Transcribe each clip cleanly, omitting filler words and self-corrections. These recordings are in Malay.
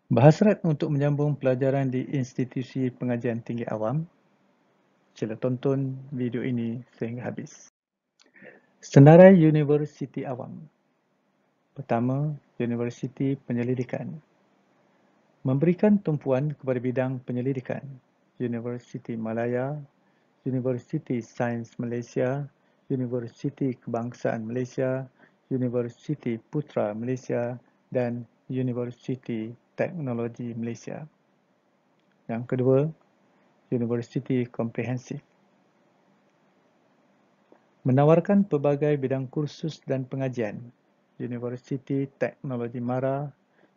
Berhasrat untuk menyambung pelajaran di institusi pengajian tinggi awam? Sila tonton video ini sehingga habis. Senarai Universiti Awam. Pertama, Universiti Penyelidikan. Memberikan tumpuan kepada bidang penyelidikan. Universiti Malaya, Universiti Sains Malaysia, Universiti Kebangsaan Malaysia, Universiti Putra Malaysia dan Universiti Teknologi Malaysia. Yang kedua, Universiti Komprehensif. Menawarkan pelbagai bidang kursus dan pengajian. Universiti Teknologi Mara,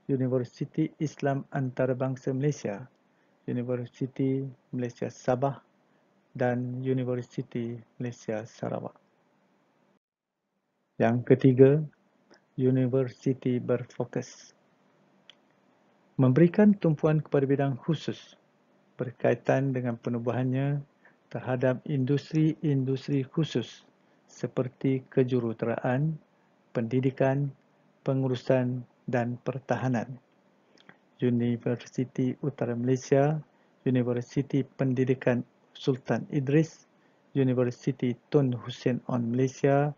Universiti Islam Antarabangsa Malaysia, Universiti Malaysia Sabah dan Universiti Malaysia Sarawak. Yang ketiga, universiti berfokus. Memberikan tumpuan kepada bidang khusus berkaitan dengan penubuhannya terhadap industri-industri khusus seperti kejuruteraan, pendidikan, pengurusan dan pertahanan. Universiti Utara Malaysia, Universiti Pendidikan Sultan Idris, Universiti Tun Hussein On Malaysia,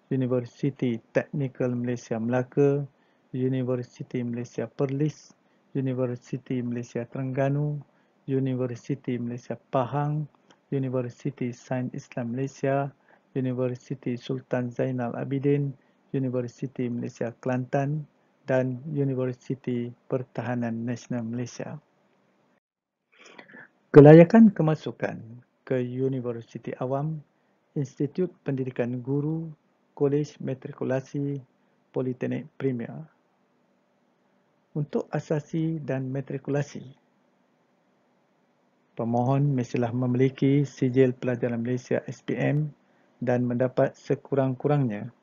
Universiti Teknikal Malaysia Melaka, Universiti Malaysia Perlis, Universiti Malaysia Terengganu, Universiti Malaysia Pahang, Universiti Sains Islam Malaysia, Universiti Sultan Zainal Abidin, Universiti Malaysia Kelantan dan Universiti Pertahanan Nasional Malaysia. Kelayakan kemasukan ke Universiti Awam, Institut Pendidikan Guru, Kolej Matrikulasi, Politeknik Premier. Untuk asasi dan matrikulasi, pemohon mestilah memiliki sijil pelajaran Malaysia SPM dan mendapat sekurang-kurangnya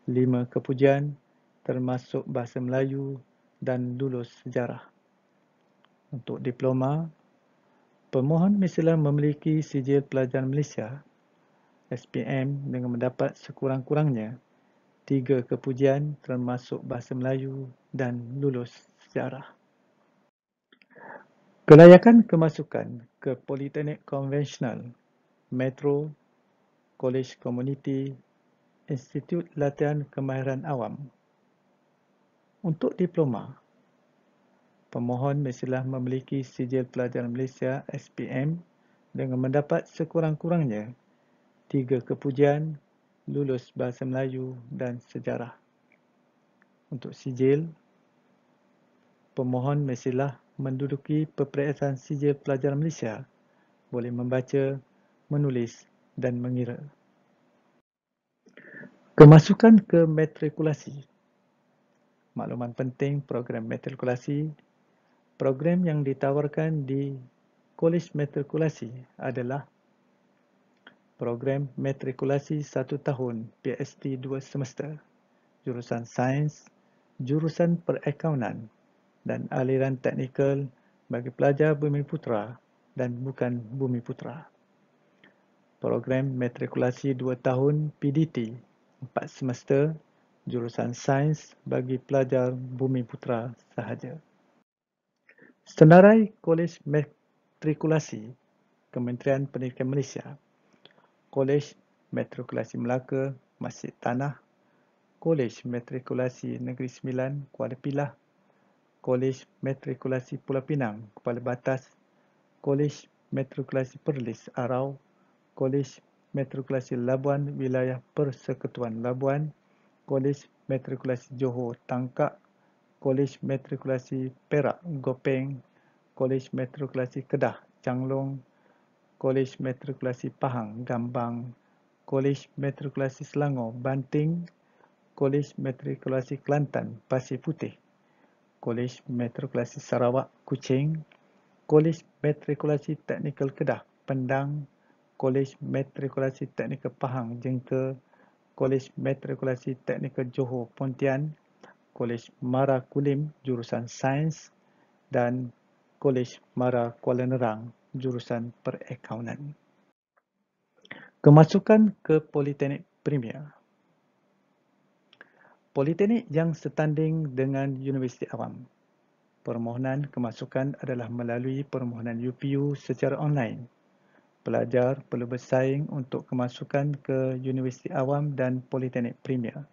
5 kepujian termasuk Bahasa Melayu dan lulus sejarah. Untuk diploma, pemohon mestilah memiliki sijil pelajaran Malaysia SPM dengan mendapat sekurang-kurangnya 3 kepujian termasuk Bahasa Melayu dan lulus sejarah. Kelayakan kemasukan ke Politeknik Konvensional, Metro, Kolej Komuniti, Institut Latihan Kemahiran Awam. Untuk diploma, pemohon mestilah memiliki sijil pelajaran Malaysia SPM dengan mendapat sekurang-kurangnya 3 kepujian lulus Bahasa Melayu dan sejarah. Untuk sijil, pemohon mestilah menduduki Perperikatan Sijil Pelajaran Malaysia, boleh membaca, menulis dan mengira. Kemasukan ke matrikulasi. Makluman penting program matrikulasi. Program yang ditawarkan di Kolej Matrikulasi adalah program matrikulasi 1 tahun PhD 2 semester, jurusan sains, jurusan perakaunan dan aliran teknikal bagi pelajar Bumiputra dan bukan Bumiputra. Program matrikulasi 2 tahun PDT 4 semester, jurusan sains bagi pelajar Bumiputra sahaja. Senarai Kolej Matrikulasi Kementerian Pendidikan Malaysia, Kolej Matrikulasi Melaka, Masjid Tanah, Kolej Matrikulasi Negeri Sembilan, Kuala Pilah, Kolej Matrikulasi Pulau Pinang, Kepala Batas, Kolej Matrikulasi Perlis, Arau, Kolej Matrikulasi Labuan, Wilayah Persekutuan Labuan, Kolej Matrikulasi Johor, Tangkak, Kolej Matrikulasi Perak, Gopeng, Kolej Matrikulasi Kedah, Changlong, Kolej Matrikulasi Pahang, Gambang, Kolej Matrikulasi Selangor, Banting, Kolej Matrikulasi Kelantan, Pasir Putih, Kolej Matrikulasi Sarawak, Kuching, Kolej Matrikulasi Teknikal Kedah, Pendang, Kolej Matrikulasi Teknikal Pahang, Jengka, Kolej Matrikulasi Teknikal Johor, Pontian, Kolej Mara Kulim, jurusan Sains dan Kolej Mara Kuala Nerang, jurusan Perakaunan. Kemasukan ke Politeknik Premier. Politeknik yang setanding dengan Universiti Awam. Permohonan kemasukan adalah melalui permohonan UPU secara online. Pelajar perlu bersaing untuk kemasukan ke Universiti Awam dan Politeknik Premier.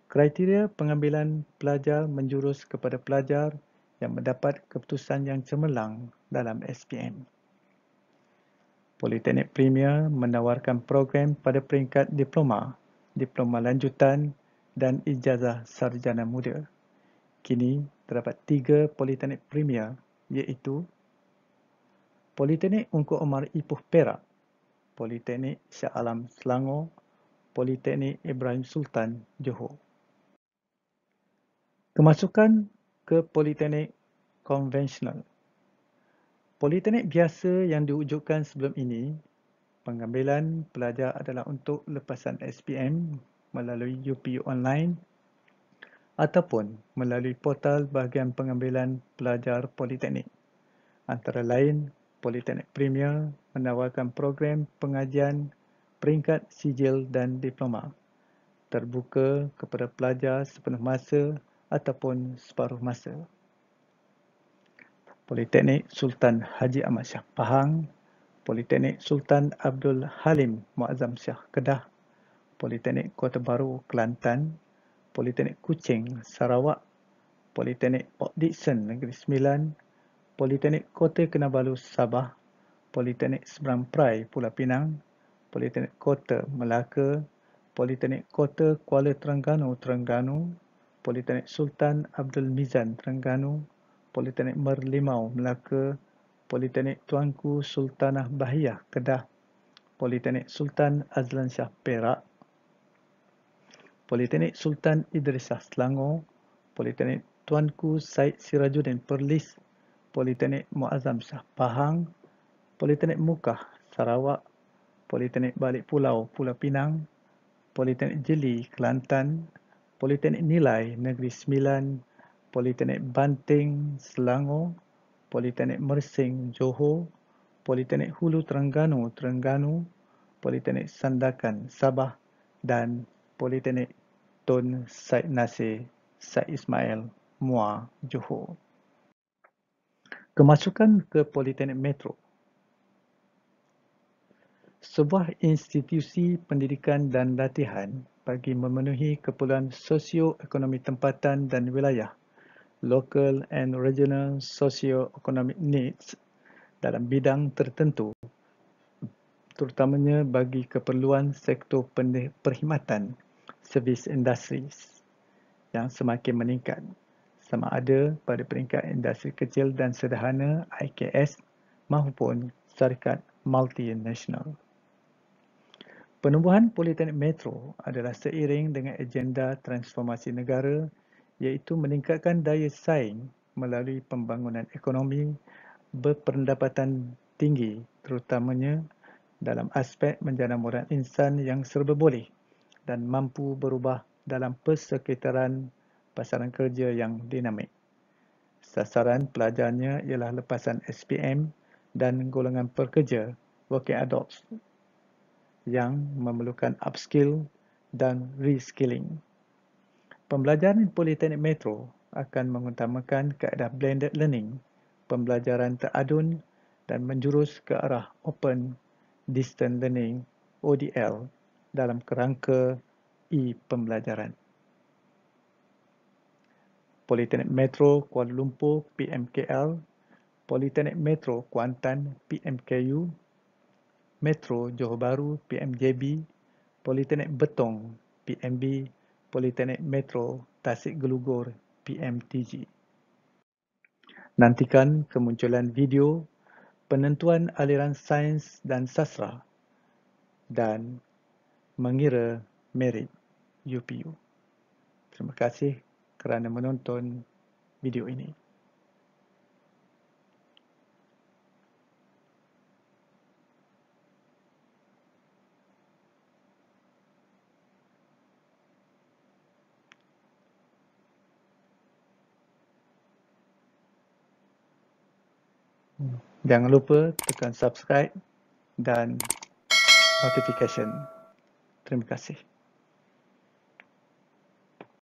Kriteria pengambilan pelajar menjurus kepada pelajar yang mendapat keputusan yang cemerlang dalam SPM. Politeknik Premier menawarkan program pada peringkat diploma, diploma lanjutan dan ijazah sarjana muda. Kini terdapat 3 Politeknik Premier iaitu Politeknik Ungku Omar Ipoh Perak, Politeknik Shah Alam Selangor, Politeknik Ibrahim Sultan Johor. Kemasukan ke Politeknik Konvensional. Politeknik biasa yang diwujudkan sebelum ini, pengambilan pelajar adalah untuk lepasan SPM melalui UPU online ataupun melalui portal bahagian pengambilan pelajar Politeknik. Antara lain, Politeknik Premier menawarkan program pengajian peringkat sijil dan diploma, terbuka kepada pelajar sepenuh masa ataupun separuh masa. Politeknik Sultan Haji Ahmad Shah Pahang, Politeknik Sultan Abdul Halim Muazzam Shah Kedah, Politeknik Kota Baru Kelantan, Politeknik Kuching Sarawak, Politeknik Port Dickson Negeri Sembilan, Politeknik Kota Kinabalu Sabah, Politeknik Seberang Perai Pulau Pinang, Politeknik Kota Melaka, Politeknik Kota Kuala Terengganu, Politeknik Sultan Abdul Mizan Terengganu, Politeknik Merlimau Melaka, Politeknik Tuanku Sultanah Bahiyah Kedah, Politeknik Sultan Azlan Shah Perak, Politeknik Sultan Idris Shah Selangor, Politeknik Tuanku Said Sirajuddin Perlis, Politeknik Muazzam Shah Pahang, Politeknik Mukah Sarawak, Politeknik Balik Pulau Pulau Pinang, Politeknik Jeli Kelantan, Politeknik Nilai Negeri Sembilan, Politeknik Banting Selangor, Politeknik Mersing Johor, Politeknik Hulu Terengganu Politeknik Sandakan Sabah dan Politeknik Tun Said Nasir Said Ismail Muar Johor. Kemasukan ke Politeknik Metro. Sebuah institusi pendidikan dan latihan bagi memenuhi keperluan sosioekonomi tempatan dan wilayah, local and regional socio-economic needs dalam bidang tertentu, terutamanya bagi keperluan sektor perkhidmatan, servis industries yang semakin meningkat, sama ada pada peringkat industri kecil dan sederhana IKS maupun syarikat multinasional. Penubuhan Politeknik Metro adalah seiring dengan agenda transformasi negara iaitu meningkatkan daya saing melalui pembangunan ekonomi berpendapatan tinggi terutamanya dalam aspek menjana moral insan yang serba boleh dan mampu berubah dalam persekitaran pasaran kerja yang dinamik. Sasaran pelajarnya ialah lepasan SPM dan golongan pekerja working adults yang memerlukan upskill dan reskilling. Pembelajaran Politeknik Metro akan mengutamakan kaedah blended learning, pembelajaran teradun dan menjurus ke arah open distance learning ODL dalam kerangka e-pembelajaran. Politeknik Metro Kuala Lumpur PMKL, Politeknik Metro Kuantan PMKU, Metro Johor Bahru PMJB, Politeknik Betong PMB, Politeknik Metro Tasik Gelugur PMTG. Nantikan kemunculan video penentuan aliran sains dan sastra dan mengira merit UPU. Terima kasih kerana menonton video ini. Jangan lupa tekan subscribe dan notification. Terima kasih.